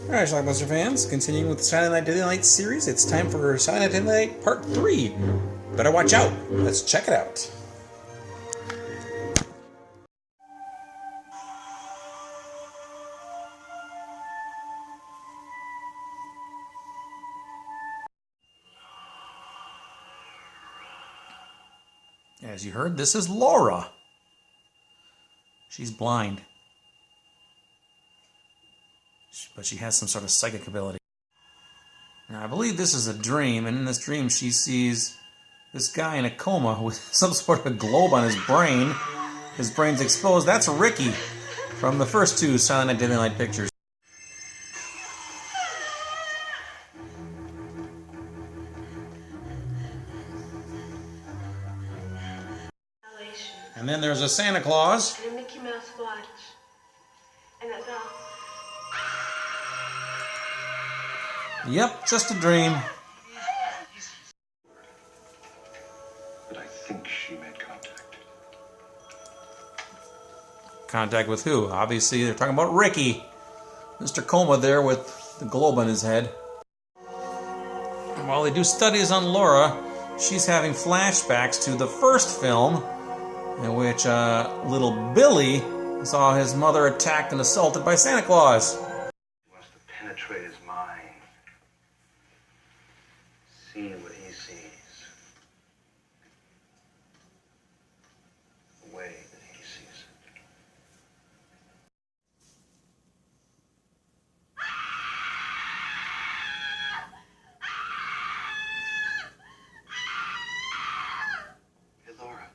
Alright, Schlockmeister fans, continuing with the Silent Night Deadly Night series, it's time for Silent Night Deadly Night Part 3. Better watch out. Let's check it out. As you heard, this is Laura. She's blind, but she has some sort of psychic ability. Now, I believe this is a dream, and in this dream she sees this guy in a coma with some sort of globe on his brain. His brain's exposed. That's Ricky from the first two Silent Night Deadly Night pictures. And then there's a Santa Claus. And a Mickey Mouse watch. And a doll. Yep, just a dream. But I think she made contact. Contact with who? Obviously, they're talking about Ricky. Mr. Coma there with the globe on his head. And while they do studies on Laura, she's having flashbacks to the first film, in which little Billy saw his mother attacked and assaulted by Santa Claus. He wants to penetrate his mind, see what he sees, the way that he sees it. Hey, Laura.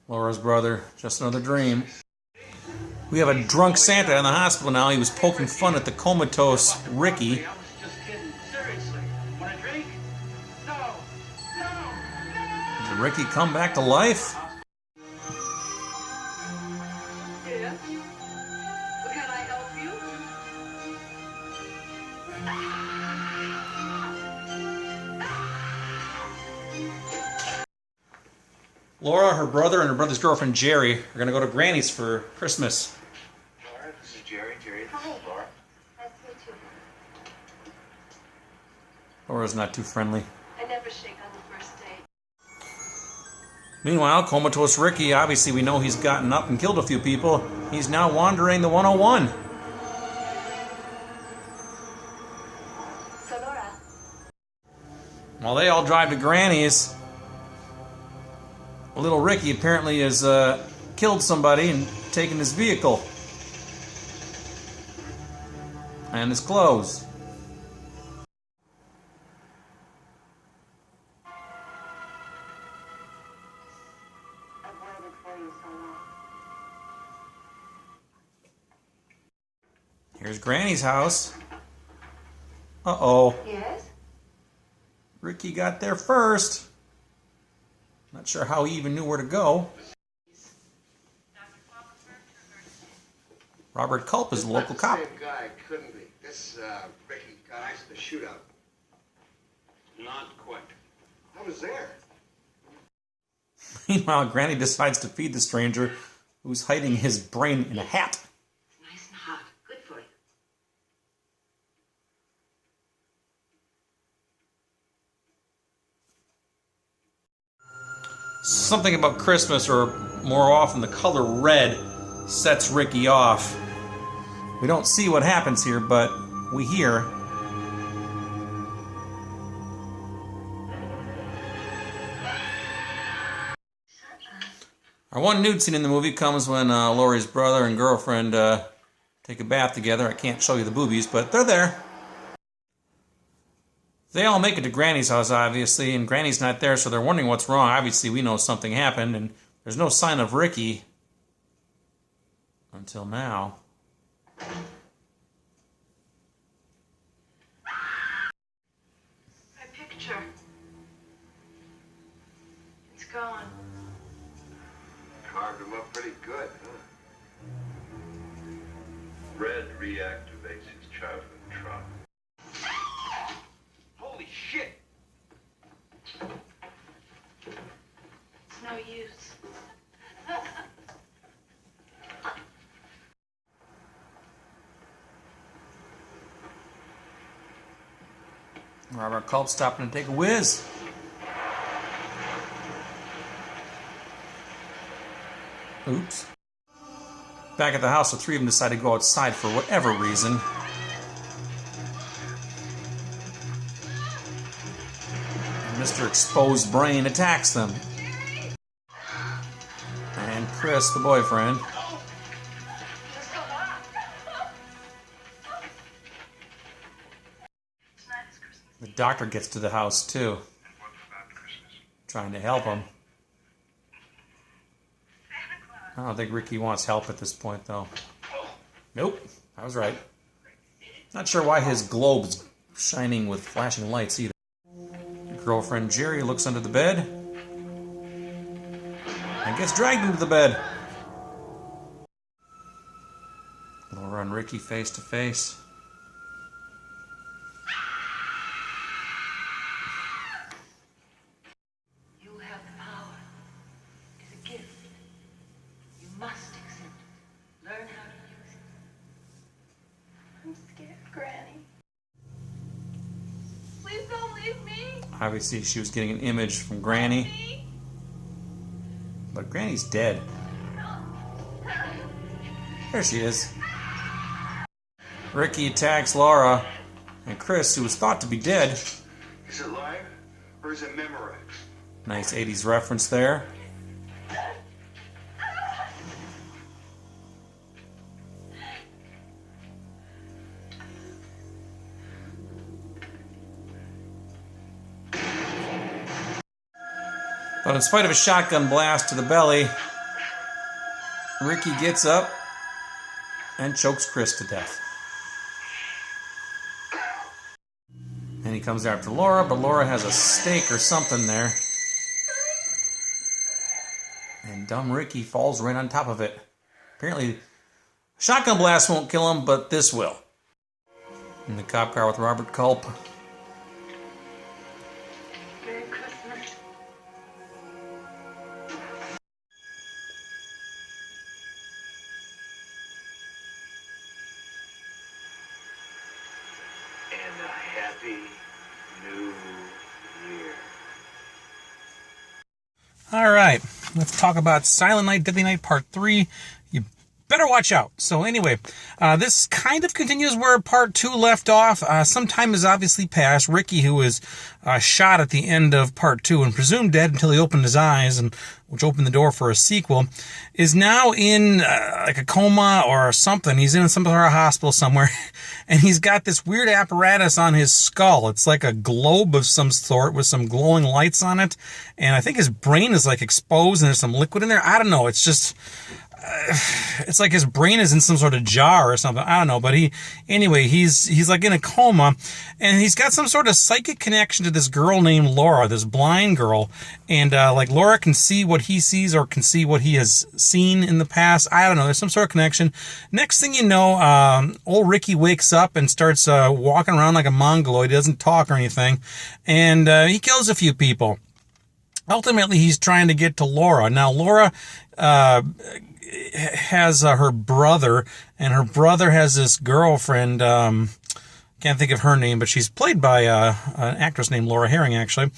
Laura's brother, just another dream. We have a drunk Santa in the hospital now. He was poking fun at the comatose Ricky. I was just kidding. Seriously. Want a drink? No. No. No. Did Ricky come back to life? Yes? Well, can I help you? Laura, her brother, and her brother's girlfriend Jerry are going to go to Granny's for Christmas. Laura, this is Jerry. Jerry, this is Laura. Nice to meet you. Laura's not too friendly. I never shake on the first date. Meanwhile, comatose Ricky, obviously we know he's gotten up and killed a few people. He's now wandering the 101. So, Laura. While they all drive to Granny's, little Ricky apparently has killed somebody and taken his vehicle. And his clothes. I've waited for you so long. Here's Granny's house. Uh-oh. Yes? Ricky got there first. Not sure how he even knew where to go. Robert Culp is the local cop. Same guy, couldn't be. This Ricky got ice in the shootout. Not quite. I was there. Meanwhile, Granny decides to feed the stranger who's hiding his brain in a hat. Nice and hot. Good for you. Something about Christmas, or more often the color red, sets Ricky off. We don't see what happens here, but we hear. Our one nude scene in the movie comes when Laurie's brother and girlfriend take a bath together. I can't show you the boobies, but they're there. They all make it to Granny's house, obviously, and Granny's not there, so they're wondering what's wrong. Obviously, we know something happened, and there's no sign of Ricky until now. My picture. It's gone. Carved him up pretty good, huh? Red reactivates his childhood trauma. Holy shit! It's no use. Robert Culp stopping to take a whiz. Oops. Back at the house, the three of them decide to go outside for whatever reason. And Mr. Exposed Brain attacks them. And Chris, the boyfriend, the doctor gets to the house too, trying to help him. I don't think Ricky wants help at this point, though. Nope, I was right. Not sure why his globe's shining with flashing lights either. Girlfriend Jerry looks under the bed and gets dragged into the bed. Laura and Ricky face to face. You have power. It's a gift. You must accept it. Learn how to use it. I'm scared, Granny. Please don't leave me. Obviously, she was getting an image from Granny, but Granny's dead. There she is. Ricky attacks Laura, and Chris, who was thought to be dead. Is it live or is it Memorex? Nice 80s reference there. But in spite of a shotgun blast to the belly, Ricky gets up and chokes Chris to death. And he comes after Laura, but Laura has a stake or something there. And dumb Ricky falls right on top of it. Apparently, a shotgun blast won't kill him, but this will. In the cop car with Robert Culp. Merry Christmas. And a happy new year. All right, let's talk about Silent Night, Deadly Night Part 3. You better watch out. So anyway, this kind of continues where Part 2 left off. Some time has obviously passed. Ricky, who was shot at the end of Part 2 and presumed dead until he opened his eyes, and which opened the door for a sequel, is now in like a coma or something. He's in some sort of hospital somewhere, and he's got this weird apparatus on his skull. It's like a globe of some sort with some glowing lights on it, and I think his brain is like exposed and there's some liquid in there. I don't know. It's just... it's like his brain is in some sort of jar or something. I don't know, but he's like in a coma, and he's got some sort of psychic connection to this girl named Laura, this blind girl, and like Laura can see what he sees or can see what he has seen in the past. I don't know. There's some sort of connection. Next thing you know, old Ricky wakes up and starts walking around like a mongoloid. He doesn't talk or anything, and he kills a few people. Ultimately, he's trying to get to Laura. Now, Laura has her brother, and her brother has this girlfriend. Can't think of her name, but she's played by an actress named Laura Herring, actually.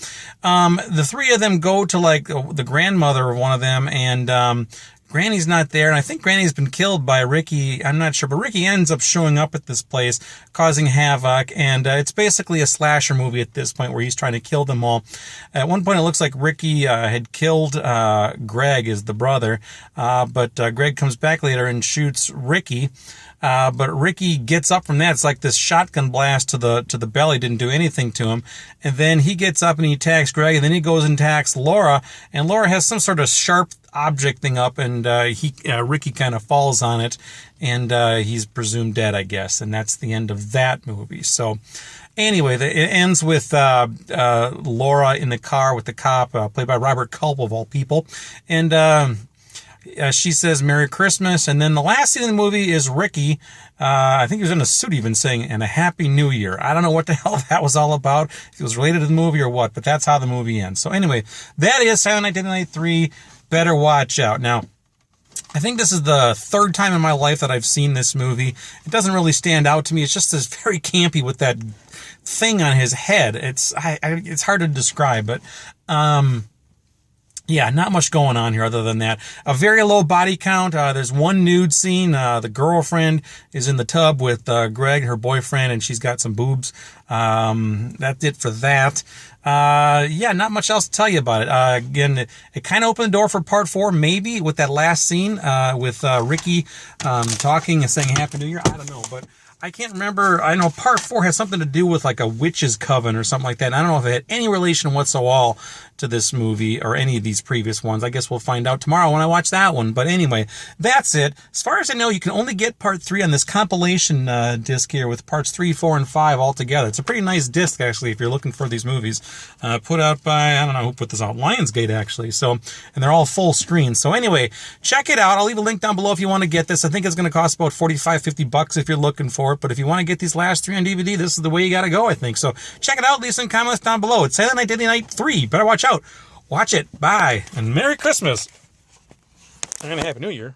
The three of them go to like the grandmother of one of them, and Granny's not there, and I think Granny's been killed by Ricky. I'm not sure, but Ricky ends up showing up at this place, causing havoc, and it's basically a slasher movie at this point where he's trying to kill them all. At one point, it looks like Ricky had killed Greg, is the brother, but Greg comes back later and shoots Ricky. But Ricky gets up from that. It's like this shotgun blast to the belly didn't do anything to him. And then he gets up and he attacks Greg, and then he goes and attacks Laura, and Laura has some sort of sharp object thing up, and Ricky kind of falls on it, and he's presumed dead, I guess. And that's the end of that movie. So anyway, it ends with Laura in the car with the cop, played by Robert Culp of all people. And she says Merry Christmas, and then the last scene of the movie is Ricky, I think he was in a suit even, saying, and a Happy New Year. I don't know what the hell that was all about, if it was related to the movie or what, but that's how the movie ends. So anyway, that is Silent Night, Deadly Night 3. Better watch out. Now, I think this is the third time in my life that I've seen this movie. It doesn't really stand out to me. It's just very campy with that thing on his head. It's hard to describe, but yeah, not much going on here other than that. A very low body count. There's one nude scene. The girlfriend is in the tub with Greg, her boyfriend, and she's got some boobs. That's it for that. Yeah, not much else to tell you about it. Again, it kind of opened the door for part 4, maybe, with that last scene with Ricky talking and saying Happy New Year. I don't know, but I can't remember. I know part 4 has something to do with like a witch's coven or something like that. And I don't know if it had any relation whatsoever to this movie or any of these previous ones. I guess we'll find out tomorrow when I watch that one. But anyway, that's it. As far as I know, you can only get part 3 on this compilation disc here with parts 3, 4, and 5 all together. It's a pretty nice disc, actually, if you're looking for these movies. Put out by, I don't know who put this out, Lionsgate, actually. So, and they're all full screen. So anyway, check it out. I'll leave a link down below if you want to get this. I think it's going to cost about $45-50 if you're looking for it. But if you want to get these last 3 on DVD, this is the way you got to go, I think. So check it out. Leave some comments down below. It's Silent Night, Deadly Night 3. Better watch out. Watch it. Bye. And Merry Christmas. And a Happy New Year.